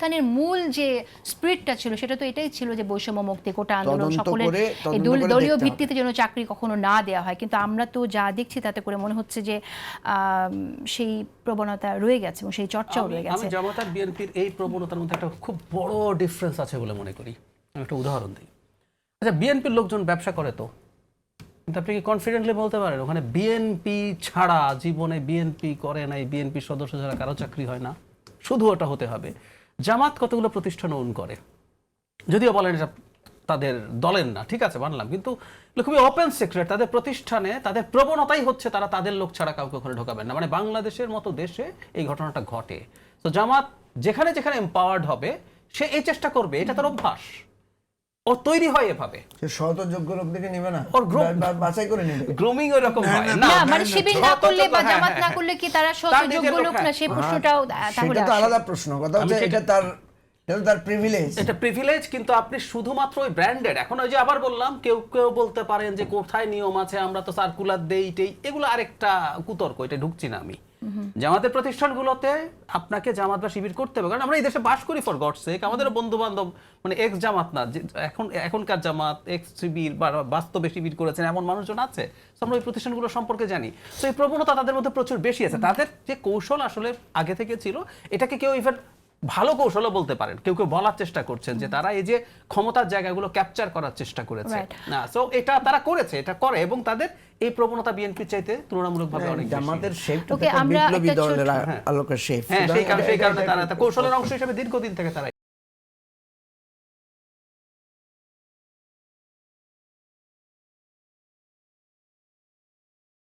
অভ্যুত্থানের মূল যে স্পিরিটটা ছিল সেটা তো এটাই ছিল যে বৈষম্য মুক্তি, কোটা আন্দোলন, সকলের এই দলীয় ভিত্তিতে যেন চাকরি কখনো না দেওয়া হয়। কিন্তু আমরা তো যা দেখছি তাতে করে মনে হচ্ছে যে সেই প্রবণতা রয়ে গেছে এবং সেই চর্চাও রয়ে গেছে। আমি জামাত আর বিএনপির এই প্রবণতার মধ্যে একটা খুব বড় ডিফারেন্স আছে বলে মনে করি। আমি একটা উদাহরণ দিই। আচ্ছা, বিএনপির লোকজন ব্যবসা করে তো, কিন্তু আপনি কি কনফিডেন্টলি বলতে পারেন ওখানে বিএনপি ছাড়া জীবনে বিএনপি করে নাই, বিএনপির সদস্য ছাড়া কারো চাকরি হয় না? শুধু ওটা হতে হবে। জামাত কতগুলো প্রতিষ্ঠান ওন করে, যদিও বলেন এটা তাদের দলের না, ঠিক আছে মানলাম, কিন্তু খুবই ওপেন সিক্রেট। তাদের প্রতিষ্ঠানে তাদের প্রবণতাই হচ্ছে তারা তাদের লোক ছাড়া কাউকে ওখানে ঢোকাবেন না। মানে বাংলাদেশের মতো দেশে এই ঘটনাটা ঘটে। তো জামাত যেখানে যেখানে এম্পাওয়ার্ড হবে সে এই চেষ্টা করবে, এটা তার অভ্যাস, ও তৈরি হয় এভাবে। সে শত যোগ্য লোক দেখে নেবে না, ওর বাছাই করে নেবে। গ্রুমিং ওরকম হয় না, মানে শিবির না করলে বা জামাত না করলে কি তারা শত যোগ্য লোক না, সেই প্রশ্নটাও তাহলে সেটা তো আলাদা প্রশ্ন। কথা হচ্ছে এটা তার প্রিভিলেজ, এটা প্রিভিলেজ। কিন্তু আপনি শুধুমাত্র ওই ব্র্যান্ডেড, এখন ওই যে আবার বললাম, কেউ কেউ বলতে পারেন যে কোথায় নিয়ম আছে, আমরা তো সার্কুলার দেই টেই, এগুলো আরেকটা কুতর্ক, এটা ঢুকছি না আমি। জামাতের প্রতিষ্ঠানগুলোতে আপনাকে জামাত বা শিবির করতে হবে, কারণ আমরা এই দেশে বাস করি ফর গডস সেক। আমাদেরও বন্ধু বান্ধব মানে এক্স জামাত না, এখনকার জামাত এক্স শিবির বা বাস্তবে শিবির করেছেন এমন মানুষজন আছে। আমরা ওই প্রতিষ্ঠানগুলো সম্পর্কে জানি। তো এই প্রবণতা তাদের মধ্যে প্রচুর বেশি আছে। তাদের যে কৌশল আসলে আগে থেকে ছিল, এটাকে কেউ ইভেন ভালো কৌশলও বলতে পারেন, কেউ কেউ বলার চেষ্টা করছেন যে তারা এই যে ক্ষমতার জায়গাগুলো ক্যাপচার করার চেষ্টা করেছে না। সো এটা তারা করেছে, এটা করে, এবং তাদের এই প্রবণতা বিএনপির চাইতে তুলনামূলকভাবে অনেক বেশি। জামাতের শেপটা বিপ্লবী দলের আলোকের শেপ। হ্যাঁ, সেই কারণে তারা কৌশলের অংশ হিসেবে দীর্ঘদিন থেকে তারা